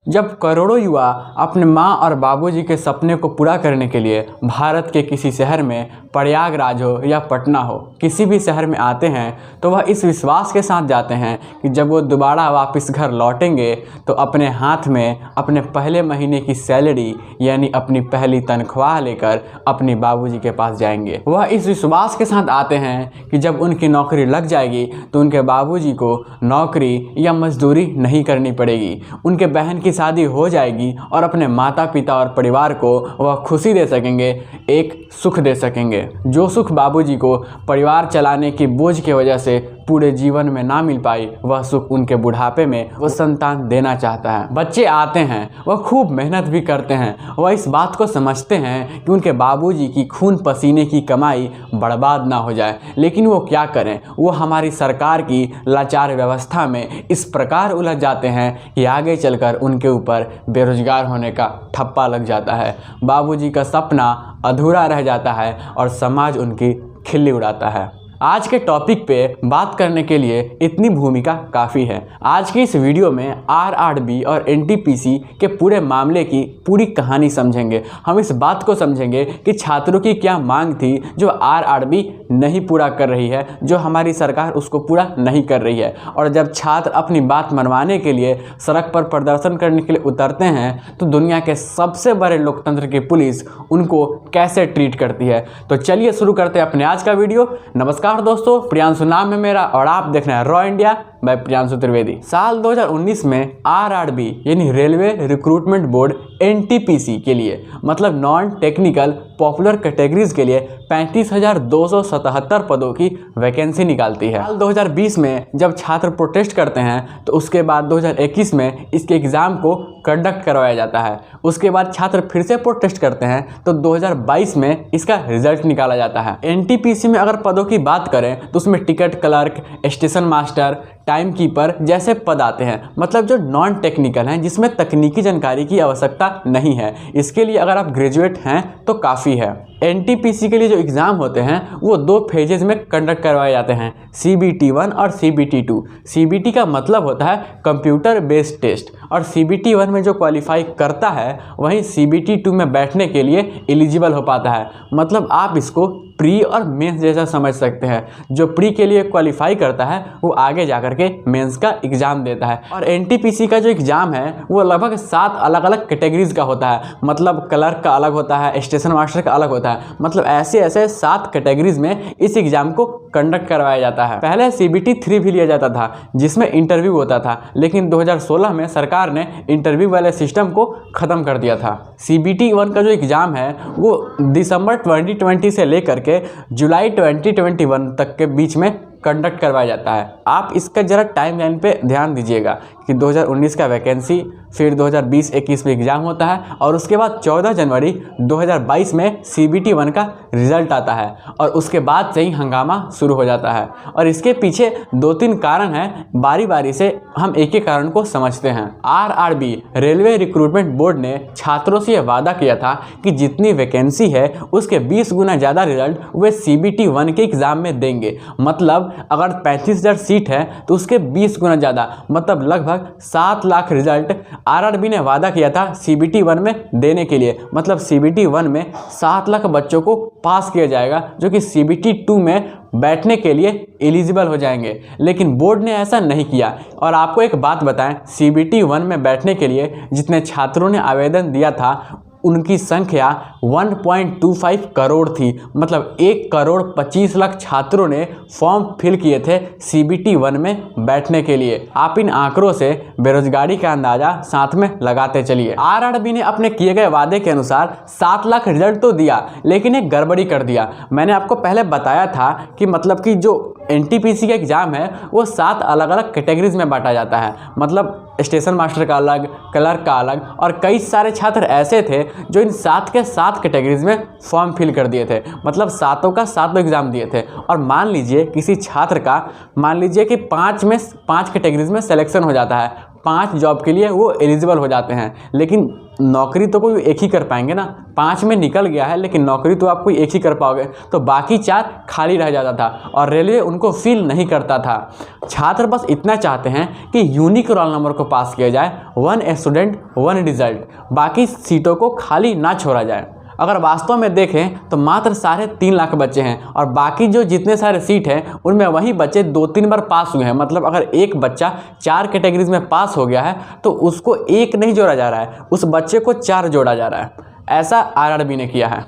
जब करोड़ों युवा अपने माँ और बाबूजी के सपने को पूरा करने के लिए भारत के किसी शहर में, प्रयागराज हो या पटना हो, किसी भी शहर में आते हैं तो वह इस विश्वास के साथ जाते हैं कि जब वो दोबारा वापस घर लौटेंगे तो अपने हाथ में अपने पहले महीने की सैलरी यानी अपनी पहली तनख्वाह लेकर अपनी बाबूजी के पास जाएंगे। वह इस विश्वास के साथ आते हैं कि जब उनकी नौकरी लग जाएगी तो उनके बाबूजी को नौकरी या मजदूरी नहीं करनी पड़ेगी, उनके बहन की शादी हो जाएगी और अपने माता पिता और परिवार को वह खुशी दे सकेंगे, एक सुख दे सकेंगे। जो सुख बाबूजी को परिवार चलाने की बोझ की वजह से पूरे जीवन में ना मिल पाई, वह सुख उनके बुढ़ापे में वो संतान देना चाहता है। बच्चे आते हैं, वह खूब मेहनत भी करते हैं, वह इस बात को समझते हैं कि उनके बाबूजी की खून पसीने की कमाई बर्बाद ना हो जाए, लेकिन वो क्या करें, वो हमारी सरकार की लाचार व्यवस्था में इस प्रकार उलझ जाते हैं कि आगे चलकर उनके ऊपर बेरोजगार होने का ठप्पा लग जाता है। बाबूजी का सपना अधूरा रह जाता है और समाज उनकी खिल्ली उड़ाता है। आज के टॉपिक पे बात करने के लिए इतनी भूमिका काफ़ी है। आज की इस वीडियो में आरआरबी और एनटीपीसी के पूरे मामले की पूरी कहानी समझेंगे। हम इस बात को समझेंगे कि छात्रों की क्या मांग थी जो आरआरबी नहीं पूरा कर रही है, जो हमारी सरकार उसको पूरा नहीं कर रही है, और जब छात्र अपनी बात मनवाने के लिए सड़क पर प्रदर्शन करने के लिए उतरते हैं तो दुनिया के सबसे बड़े लोकतंत्र की पुलिस उनको कैसे ट्रीट करती है। तो चलिए शुरू करते हैं अपने आज का वीडियो। नमस्कार दोस्तों, प्रियांशु नाम है मेरा और आप देख रहे हैं raw India by Priyanshu Trivedi. साल 2019 में आरआरबी यानी रेलवे रिक्रूटमेंट बोर्ड एनटीपीसी के लिए मतलब नॉन टेक्निकल पॉपुलर कैटेगरीज के लिए 35,277 पदों की वैकेंसी निकालती है। साल 2020 में जब छात्र प्रोटेस्ट करते हैं तो उसके बाद 2021 में इसके एग्ज़ाम को कंडक्ट करवाया जाता है। उसके बाद छात्र फिर से प्रोटेस्ट करते हैं तो 2022 में इसका रिजल्ट निकाला जाता है। एनटीपीसी में अगर पदों की बात करें तो उसमें ticket clerk, station master, time keeper जैसे पद आते हैं, मतलब जो नॉन टेक्निकल हैं, जिसमें तकनीकी जानकारी की आवश्यकता नहीं है। इसके लिए अगर आप ग्रेजुएट हैं तो काफ़ी है। एनटीपीसी के लिए जो एग्ज़ाम होते हैं वो 2 फेजेज़ में कंडक्ट करवाए जाते हैं, CBT1 और CBT2। CBT का मतलब होता है कंप्यूटर बेस्ड टेस्ट, और CBT1 में जो क्वालिफाई करता है वहीं CBT2 में बैठने के लिए एलिजिबल हो पाता है। मतलब आप इसको प्री और मेंस जैसा समझ सकते हैं। जो प्री के लिए क्वालिफाई करता है वो आगे जाकर के मेंस का एग्ज़ाम देता है। और एनटीपीसी का जो एग्ज़ाम है वो लगभग 7 अलग अलग कैटेगरीज का होता है, मतलब क्लर्क का अलग होता है, स्टेशन मास्टर का अलग होता है, मतलब ऐसे 7 कैटेगरीज में इस एग्ज़ाम को कंडक्ट करवाया जाता है। पहले CBT3 भी लिया जाता था जिसमें इंटरव्यू होता था, लेकिन 2016 में सरकार ने इंटरव्यू वाले सिस्टम को ख़त्म कर दिया था। CBT1 का जो एग्ज़ाम है वो दिसंबर 2020 से लेकर के जुलाई 2021 तक के बीच में कंडक्ट करवाया जाता है। आप इसका ज़रा टाइमलाइन पे ध्यान दीजिएगा कि 2019 का वैकेंसी, फिर 2020-21 में एग्ज़ाम होता है और उसके बाद 14 जनवरी 2022 में CBT1 का रिज़ल्ट आता है और उसके बाद से ही हंगामा शुरू हो जाता है। और इसके पीछे 2-3 कारण हैं, बारी बारी से हम एक एक कारण को समझते हैं। आरआरबी रेलवे रिक्रूटमेंट बोर्ड ने छात्रों से यह वादा किया था कि जितनी वैकेंसी है उसके 20 गुना ज़्यादा रिजल्ट वे CBT1 के एग्ज़ाम में देंगे। मतलब अगर 35,000 सीट है तो उसके 20 गुना ज़्यादा, मतलब लगभग 7 लाख रिजल्ट आरआरबी ने वादा किया था CBT1 में देने के लिए। मतलब CBT1 में 7 लाख बच्चों को पास किया जाएगा जो कि CBT2 में बैठने के लिए एलिजिबल हो जाएंगे, लेकिन बोर्ड ने ऐसा नहीं किया। और आपको एक बात बताएं, CBT1 में बैठने के लिए जितने छात्रों ने आवेदन दिया था उनकी संख्या 1.25 करोड़ थी। मतलब 1,25,00,000 छात्रों ने फॉर्म फिल किए थे CBT1 में बैठने के लिए। आप इन आंकड़ों से बेरोजगारी का अंदाज़ा साथ में लगाते चलिए। आरआरबी ने अपने किए गए वादे के अनुसार 7 लाख रिजल्ट तो दिया, लेकिन एक गड़बड़ी कर दिया। मैंने आपको पहले बताया था कि मतलब कि जो एनटीपीसी का एग्ज़ाम है वो 7 अलग अलग कैटेगरीज में बांटा जाता है, मतलब स्टेशन मास्टर का अलग, क्लर्क का अलग, और कई सारे छात्र ऐसे थे जो इन 7 के 7 कैटेगरीज में फॉर्म फिल कर दिए थे, मतलब 7 का 7 एग्ज़ाम दिए थे। और मान लीजिए किसी छात्र का मान लीजिए कि 5 में 5 कैटेगरीज में सिलेक्शन हो जाता है, 5 जॉब के लिए वो एलिजिबल हो जाते हैं, लेकिन नौकरी तो कोई एक ही कर पाएंगे ना। 5 में निकल गया है लेकिन नौकरी तो आप कोई एक ही कर पाओगे, तो बाकी 4 खाली रह जाता था और रेलवे उनको फिल नहीं करता था। छात्र बस इतना चाहते हैं कि यूनिक रोल नंबर को पास किया जाए, 1 स्टूडेंट 1 रिजल्ट, बाकी सीटों को खाली ना छोड़ा जाए। अगर वास्तव में देखें तो मात्र 3.5 लाख बच्चे हैं और बाकी जो जितने सारे सीट हैं उनमें वही बच्चे 2-3 बार पास हुए हैं। मतलब अगर एक बच्चा 4 कैटेगरीज में पास हो गया है तो उसको 1 नहीं जोड़ा जा रहा है, उस बच्चे को 4 जोड़ा जा रहा है। ऐसा आरआरबी ने किया है।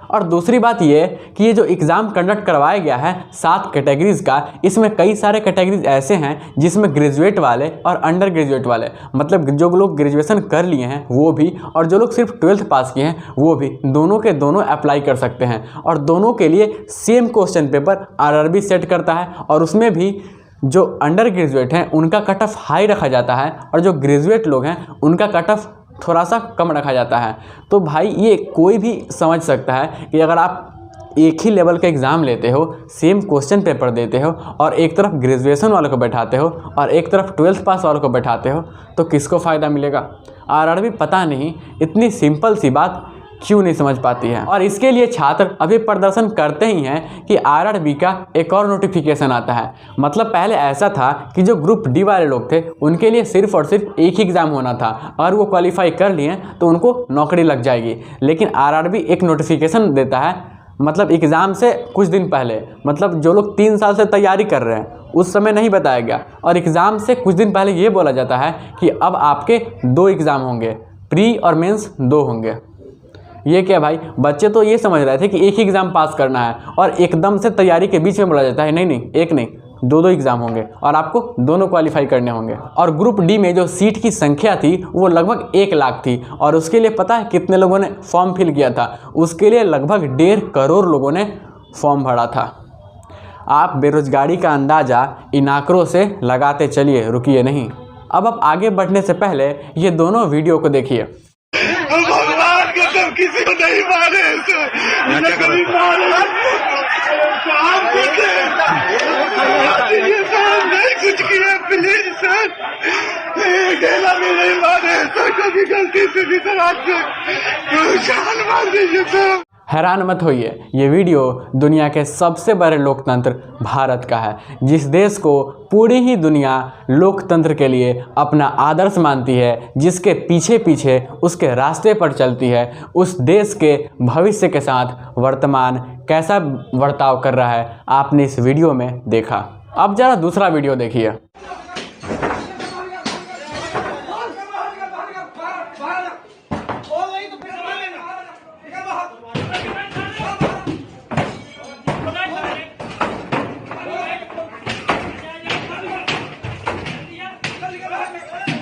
और दूसरी बात ये कि ये जो एग्ज़ाम कंडक्ट करवाया गया है 7 कैटेगरीज़ का, इसमें कई सारे कैटेगरीज ऐसे हैं जिसमें ग्रेजुएट वाले और अंडर ग्रेजुएट वाले, मतलब जो लोग ग्रेजुएशन कर लिए हैं वो भी और जो लोग सिर्फ 12th पास किए हैं वो भी, दोनों के दोनों अप्लाई कर सकते हैं। और दोनों के लिए same question paper RRB set करता है और उसमें भी जो अंडर ग्रेजुएट हैं उनका कट ऑफ हाई रखा जाता है और जो ग्रेजुएट लोग हैं उनका कट ऑफ थोड़ा सा कम रखा जाता है। तो भाई ये कोई भी समझ सकता है कि अगर आप एक ही लेवल का एग्ज़ाम लेते हो, सेम क्वेश्चन पेपर देते हो और एक तरफ ग्रेजुएशन वालों को बैठाते हो और एक तरफ 12th पास वालों को बैठाते हो, तो किसको फ़ायदा मिलेगा? आरआरबी पता नहीं इतनी सिंपल सी बात क्यों नहीं समझ पाती है। और इसके लिए छात्र अभी प्रदर्शन करते ही हैं कि आरआरबी का एक और नोटिफिकेशन आता है। मतलब पहले ऐसा था कि जो ग्रुप डी वाले लोग थे उनके लिए सिर्फ और सिर्फ एक ही एग्ज़ाम होना था, अगर वो क्वालिफाई कर लिए तो उनको नौकरी लग जाएगी। लेकिन आरआरबी एक नोटिफिकेशन देता है, मतलब एग्ज़ाम से कुछ दिन पहले, मतलब जो लोग 3 साल से तैयारी कर रहे हैं उस समय नहीं बताया गया, और एग्ज़ाम से कुछ दिन पहले ये बोला जाता है कि अब आपके 2 एग्ज़ाम होंगे, प्री और मेंस 2 होंगे। ये क्या भाई, बच्चे तो ये समझ रहे थे कि एक ही एग्ज़ाम पास करना है और एकदम से तैयारी के बीच में बोला जाता है नहीं एक नहीं 2 एग्ज़ाम होंगे और आपको दोनों क्वालिफाई करने होंगे। और ग्रुप डी में जो सीट की संख्या थी वो लगभग 1 लाख थी और उसके लिए पता है कितने लोगों ने फॉर्म फिल किया था? उसके लिए लगभग 1.5 करोड़ लोगों ने फॉर्म भरा था। आप बेरोजगारी का अंदाज़ा इन आंकड़ों से लगाते चलिए, रुकिए नहीं। अब आप आगे बढ़ने से पहले ये दोनों वीडियो को देखिए। भगवान कसम किसी को नहीं मारे, कभी मारे नहीं कुछ किया, प्लीज सर डेला में नहीं मारे सर, कभी गलती से भी सर आपसे जान मार दीजिए सर। हैरान मत होइए, ये वीडियो दुनिया के सबसे बड़े लोकतंत्र भारत का है, जिस देश को पूरी ही दुनिया लोकतंत्र के लिए अपना आदर्श मानती है, जिसके पीछे पीछे उसके रास्ते पर चलती है। उस देश के भविष्य के साथ वर्तमान कैसा बर्ताव कर रहा है आपने इस वीडियो में देखा। अब जरा दूसरा वीडियो देखिए।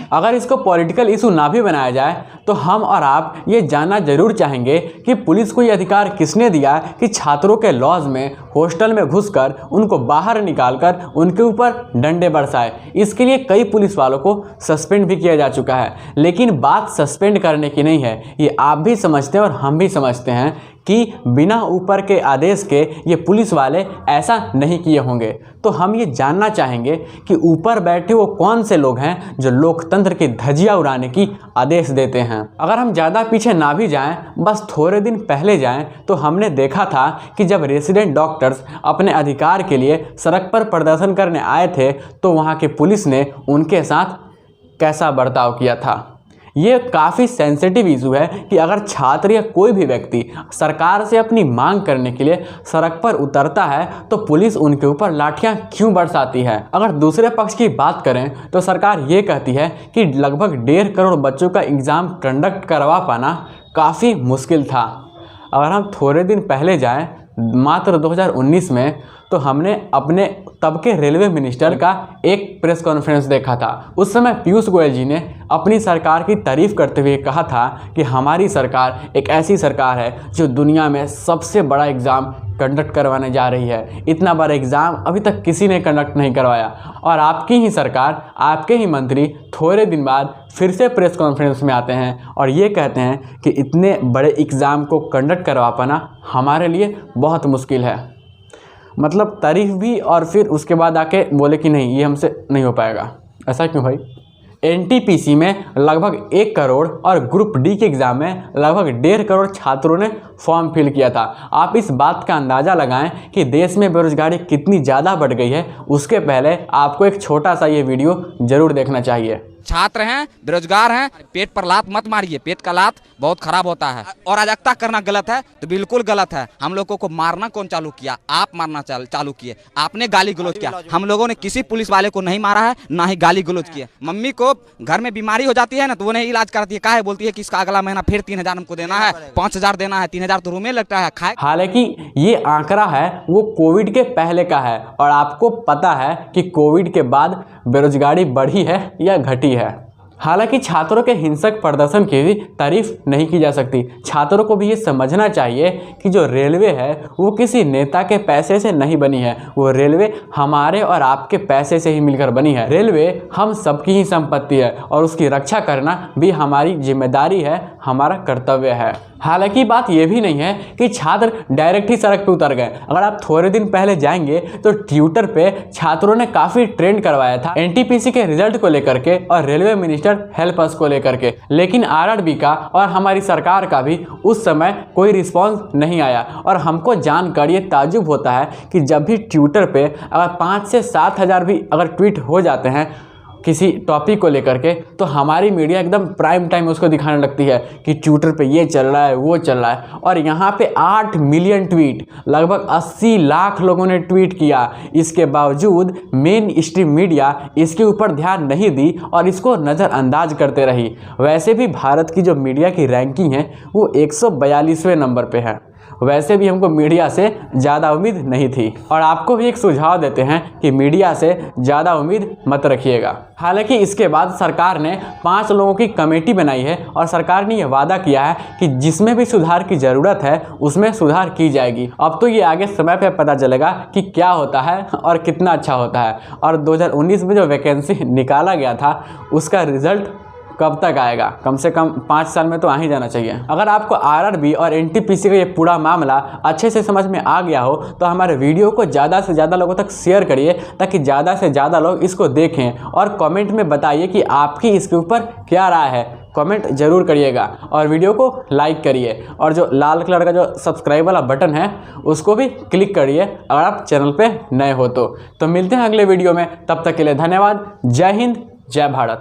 अगर इसको पॉलिटिकल इशू ना भी बनाया जाए तो हम और आप ये जानना जरूर चाहेंगे कि पुलिस को ये अधिकार किसने दिया कि छात्रों के लॉज में हॉस्टल में घुसकर उनको बाहर निकालकर उनके ऊपर डंडे बरसाए। इसके लिए कई पुलिस वालों को सस्पेंड भी किया जा चुका है। लेकिन बात सस्पेंड करने की नहीं है, ये आप भी समझते हैं और हम भी समझते हैं कि बिना ऊपर के आदेश के ये पुलिस वाले ऐसा नहीं किए होंगे। तो हम ये जानना चाहेंगे कि ऊपर बैठे वो कौन से लोग हैं जो लोकतंत्र की धज्जियां उड़ाने की आदेश देते हैं। अगर हम ज़्यादा पीछे ना भी जाएं, बस थोड़े दिन पहले जाएं, तो हमने देखा था कि जब रेसिडेंट डॉक्टर्स अपने अधिकार के लिए सड़क पर प्रदर्शन करने आए थे तो वहाँ की पुलिस ने उनके साथ कैसा बर्ताव किया था। ये काफ़ी सेंसिटिव इशू है कि अगर छात्र या कोई भी व्यक्ति सरकार से अपनी मांग करने के लिए सड़क पर उतरता है तो पुलिस उनके ऊपर लाठियां क्यों बरसाती है। अगर दूसरे पक्ष की बात करें तो सरकार ये कहती है कि लगभग 1.5 करोड़ बच्चों का एग्ज़ाम कंडक्ट करवा पाना काफ़ी मुश्किल था। अगर हम थोड़े दिन पहले जाएं, मात्र 2019 में, तो हमने अपने तब के रेलवे मिनिस्टर का एक प्रेस कॉन्फ्रेंस देखा था। उस समय पीयूष गोयल जी ने अपनी सरकार की तारीफ़ करते हुए कहा था कि हमारी सरकार एक ऐसी सरकार है जो दुनिया में सबसे बड़ा एग्ज़ाम कंडक्ट करवाने जा रही है। इतना बड़ा एग्ज़ाम अभी तक किसी ने कंडक्ट नहीं करवाया। और आपकी ही सरकार, आपके ही मंत्री थोड़े दिन बाद फिर से प्रेस कॉन्फ्रेंस में आते हैं और ये कहते हैं कि इतने बड़े एग्ज़ाम को कंडक्ट करवा पाना हमारे लिए बहुत मुश्किल है। मतलब तारीफ़ भी और फिर उसके बाद आके बोले कि नहीं, ये हमसे नहीं हो पाएगा। ऐसा क्यों भाई? एनटीपीसी में लगभग 1 करोड़ और ग्रुप डी के एग्ज़ाम में लगभग 1.5 करोड़ छात्रों ने फॉर्म फिल किया था। आप इस बात का अंदाज़ा लगाएं कि देश में बेरोजगारी कितनी ज़्यादा बढ़ गई है। उसके पहले आपको एक छोटा सा ये वीडियो ज़रूर देखना चाहिए। छात्र हैं, बेरोजगार हैं, पेट पर लात मत मारिए, पेट का लात बहुत खराब होता है। और अराजकता करना गलत है तो बिल्कुल गलत है। हम लोगों को मारना कौन चालू किया? आप मारना चालू किए, आपने गाली गलौज किया। हम लोगों ने किसी पुलिस वाले को नहीं मारा है, ना ही गाली गलौज किया। मम्मी को घर में बीमारी हो जाती है ना तो वो नहीं इलाज कराती है, काहे बोलती है कि इसका अगला महीना फिर 3,000 हमको देना है, 5,000 देना है, 3,000 तो रूम में लगता है खाए। हालांकि ये आंकड़ा है वो कोविड के पहले का है और आपको पता है कि कोविड के बाद बेरोजगारी बढ़ी है या घटी है। हालांकि छात्रों के हिंसक प्रदर्शन की भी तारीफ नहीं की जा सकती। छात्रों को भी ये समझना चाहिए कि जो रेलवे है वो किसी नेता के पैसे से नहीं बनी है, वो रेलवे हमारे और आपके पैसे से ही मिलकर बनी है। रेलवे हम सबकी ही संपत्ति है और उसकी रक्षा करना भी हमारी जिम्मेदारी है, हमारा कर्तव्य है। हालांकि बात यह भी नहीं है कि छात्र डायरेक्ट ही सड़क पे उतर गए। अगर आप थोड़े दिन पहले जाएंगे तो ट्विटर पे छात्रों ने काफ़ी ट्रेंड करवाया था एनटीपीसी के रिजल्ट को लेकर के और रेलवे मिनिस्टर हेल्प अस को लेकर के, लेकिन आरआरबी का और हमारी सरकार का भी उस समय कोई रिस्पॉन्स नहीं आया। और हमको जानकर ये ताज्जुब होता है कि जब भी ट्विटर पे अगर 5 से 7 हज़ार भी अगर ट्वीट हो जाते हैं किसी टॉपिक को लेकर के तो हमारी मीडिया एकदम प्राइम टाइम उसको दिखाने लगती है कि ट्विटर पे ये चल रहा है, वो चल रहा है। और यहाँ पे 8 मिलियन ट्वीट, लगभग 80 लाख लोगों ने ट्वीट किया। इसके बावजूद मेन स्ट्रीम मीडिया इसके ऊपर ध्यान नहीं दी और इसको नज़रअंदाज करते रही। वैसे भी भारत की जो मीडिया की रैंकिंग है वो 142वें नंबर पे है। वैसे भी हमको मीडिया से ज़्यादा उम्मीद नहीं थी और आपको भी एक सुझाव देते हैं कि मीडिया से ज़्यादा उम्मीद मत रखिएगा। हालांकि इसके बाद सरकार ने 5 लोगों की कमेटी बनाई है और सरकार ने यह वादा किया है कि जिसमें भी सुधार की ज़रूरत है उसमें सुधार की जाएगी। अब तो ये आगे समय पर पता चलेगा कि क्या होता है और कितना अच्छा होता है। और 2019 में जो वैकेंसी निकाला गया था उसका रिजल्ट कब तक आएगा? कम से कम 5 साल में तो आ ही जाना चाहिए। अगर आपको आरआरबी और एनटीपीसी का ये पूरा मामला अच्छे से समझ में आ गया हो तो हमारे वीडियो को ज़्यादा से ज़्यादा लोगों तक शेयर करिए ताकि ज़्यादा से ज़्यादा लोग इसको देखें और कमेंट में बताइए कि आपकी इसके ऊपर क्या राय है। कमेंट जरूर करिएगा और वीडियो को लाइक करिए और जो लाल कलर का जो सब्सक्राइब वाला बटन है उसको भी क्लिक करिए अगर आप चैनल पे नए हो तो मिलते हैं अगले वीडियो में। तब तक के लिए धन्यवाद। जय हिंद, जय भारत।